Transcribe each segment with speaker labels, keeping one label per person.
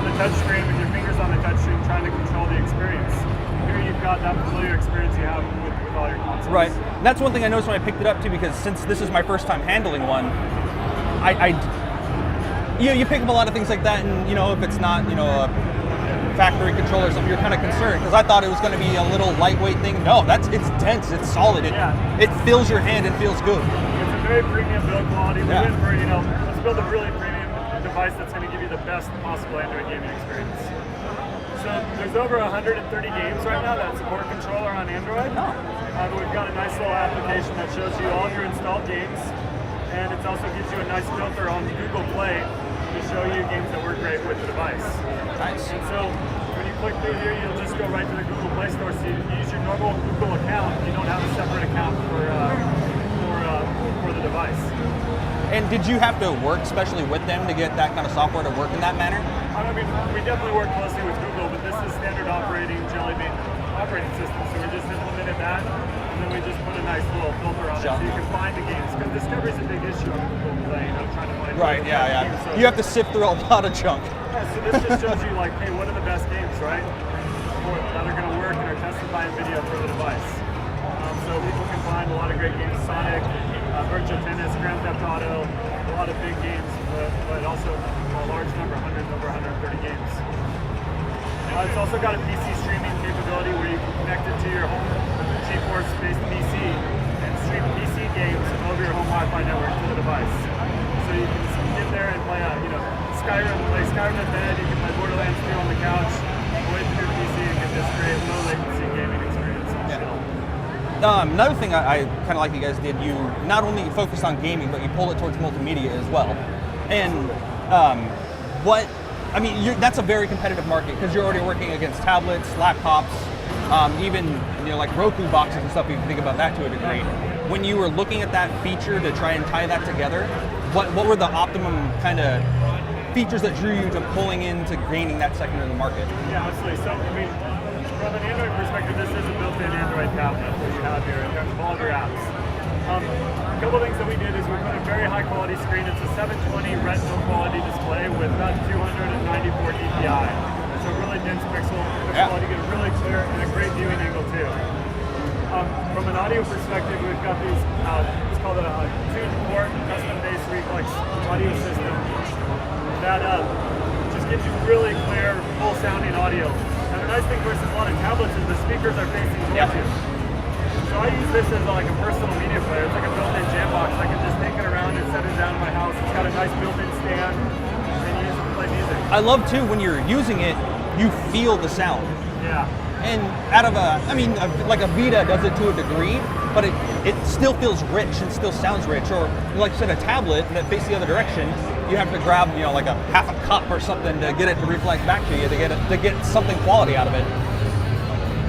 Speaker 1: on the touchscreen with your fingers on the touchscreen trying to control the experience. Here you've got that familiar experience you have with all your consoles.
Speaker 2: Right. And that's one thing I noticed when I picked it up too, because since this is my first time handling one, you pick up a lot of things like that, and if it's not a factory controller or something, you're kind of concerned, because I thought it was going to be a little lightweight thing. No, it's dense, it's solid, it fills your hand and feels good.
Speaker 1: It's a very premium build quality. We went for, let's build a really premium device that's going to give you the best possible Android gaming experience. So there's over 130 games right now that support controller on Android. But we've got a nice little application that shows you all of your installed games, and it also gives you a nice filter on Google Play to show you games that work great with the device.
Speaker 2: Nice.
Speaker 1: And so when you click through here, you'll just go right to the Google Play Store. So you use your normal Google account. You don't have a separate account for the device.
Speaker 2: And did you have to work especially with them to get that kind of software to work in that manner?
Speaker 1: I mean, we definitely work closely with Google, but this is standard operating Jelly Bean operating system. So we just implemented that, and then we just put a nice little filter on it so you can find the games. Because discovery is a big issue on Google Play, trying to find games. So
Speaker 2: you have to sift through a lot of junk.
Speaker 1: Yeah, so this just shows you hey, what are the best games, right? That are going to work and are tested by Nvidia for the device. So people can find a lot of great games, Sonic, Virtua Tennis, Grand Theft Auto, a lot of big games, but also a large number, over 130 games. It's also got a PC streaming capability where you can connect it to your home GeForce-based PC and stream PC games over your home Wi-Fi network to the device. So you can get there and play Skyrim in bed, you can play Borderlands 2 on the couch, away from your PC and get this great low latency gaming experience and chill.
Speaker 2: Another thing I kind of like you guys did, you not only focused on gaming, but you pulled it towards multimedia as well. And that's a very competitive market, because you're already working against tablets, laptops, even like Roku boxes and stuff. You can think about that to a degree. When you were looking at that feature to try and tie that together, what were the optimum kind of features that drew you to pulling into gaining that sector of the market?
Speaker 1: Yeah, absolutely. So, from an Android perspective, this is a built-in Android tablet that you have here in terms of all of your apps. A couple of things that we did is we put a very high-quality screen. It's a 720 retinal quality display with about 294 dpi. So really dense pixel quality, get a really clear and a great viewing angle too. From an audio perspective, we've got these, it's called a tuned port custom bass reflex audio system that just gives you really clear, full sounding audio. And the nice thing versus a lot of tablets is the speakers are facing towards you. So I use this as like a personal media player. It's like a built-in jam box. I can just take it around and set it down in my house. It's got a nice built-in stand and use it to play music.
Speaker 2: I love too when you're using it, you feel the sound.
Speaker 1: Yeah.
Speaker 2: And out of like a Vita does it to a degree, but it still feels rich and still sounds rich. Or like I said, a tablet that faces the other direction, you have to grab like a half a cup or something to get it to reflect back to you to get something quality out of it.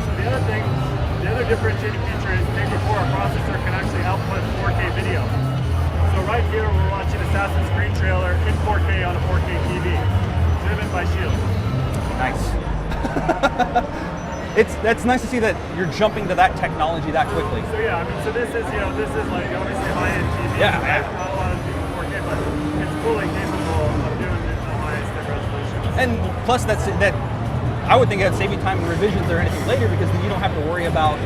Speaker 1: So the other differentiating feature is maybe before our processor can actually output 4K video. So right here we're watching Assassin's Creed trailer in 4K on a 4K TV, driven by Shield.
Speaker 2: Nice. It's nice to see that you're jumping to that technology that quickly.
Speaker 1: So yeah, so this is like obviously high-end TV.
Speaker 2: Yeah.
Speaker 1: Not a lot of people 4K, but it's fully capable of doing the highest resolution.
Speaker 2: And plus that I would think that'd save you time in revisions or anything later, because then you don't have to worry about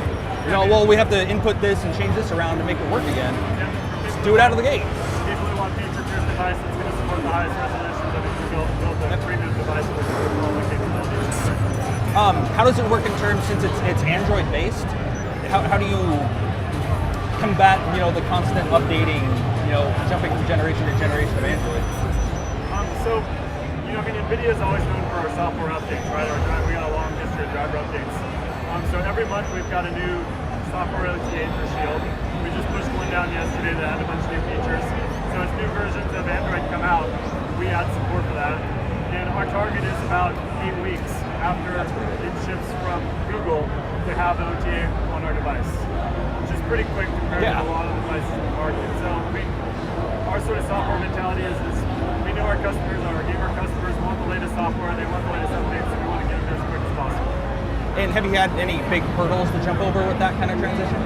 Speaker 2: we have to input this and change this around to make it work again.
Speaker 1: Yeah.
Speaker 2: Just do it out of the gate.
Speaker 1: People who want feature-proof device that's going to support the highest resolutions, that we can build a premium device with all the capabilities.
Speaker 2: How does it work in terms, since it's Android based? How do you combat the constant updating, jumping from generation to generation of Android?
Speaker 1: Nvidia is always known for our software updates, right? We got a long history of driver updates. So every month we've got a new software OTA for Shield. We just pushed one down yesterday that had a bunch of new features. So as new versions of Android come out, we add support for that. And our target is about 8 weeks after it ships from Google to have the OTA on our device, which is pretty quick compared to a lot of devices in the market. So our sort of software mentality is we know our customers, our gamer customers want the latest software, they want the latest updates, and we want to get them as quick as possible.
Speaker 2: And have you had any big hurdles to jump over with that kind of transition?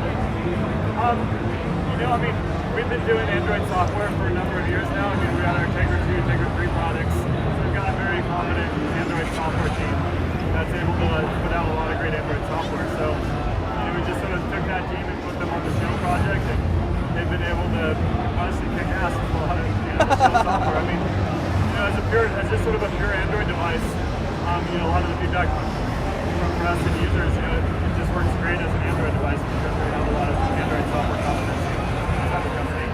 Speaker 1: We've been doing Android software for a number of years now. We had our Tegra 2, Tegra 3 products. So we've got a very competent Android software team that's able to put out a lot of great Android software. So, we just sort of took that team and put them on the Shield project, and they've been able to honestly kick ass with a lot of the Shield software. I mean, as just sort of a pure Android device, a lot of the feedback from press and users, it just works great as an Android device because we have a lot of Android software competency inside the company.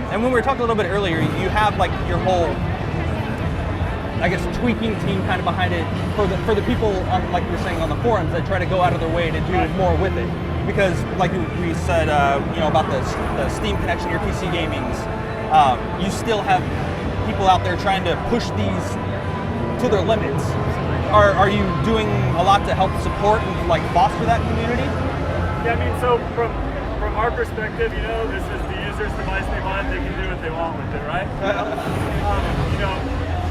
Speaker 2: And when we were talking a little bit earlier, you have like your whole, I guess, tweaking team kind of behind it for the people on, like you're saying, on the forums that try to go out of their way to do more with it. Because, like we said, about the Steam connection, your PC gamings, you still have people out there trying to push these to their limits. Are you doing a lot to help support and like foster that community?
Speaker 1: Yeah, I mean, so from our perspective, this is the user's device. They buy it, they can do what they want with it, right?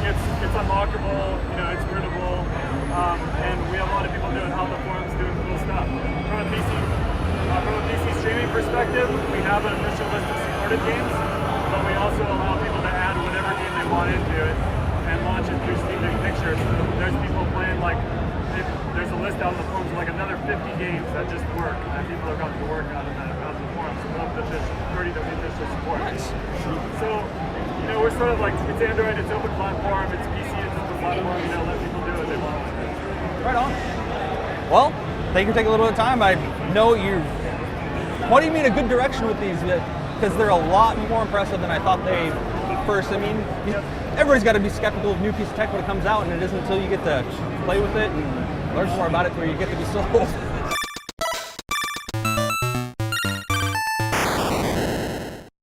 Speaker 1: It's unlockable, it's rootable, and we have a lot of people doing on the forums doing cool stuff. From a PC streaming perspective, we have an official list of supported games, but we also allow people to add whatever game they want into it and launch it through Steam Big Picture. So there's people playing there's a list out on the forums of like another 50 games that just work that people are going to work out of the forums. So we'll have 30 that we officially support.
Speaker 2: Nice.
Speaker 1: So, we're sort of like, it's Android, it's open platform, it's PC, it's open platform, let people do what they want with it.
Speaker 2: Right on. Well, thank you for taking a little bit of time. I know you're pointing me in a good direction with these because they're a lot more impressive than I thought they first. I mean, everybody's got to be skeptical of new piece of tech when it comes out, and it isn't until you get to play with it and learn more about it where you get to be sold.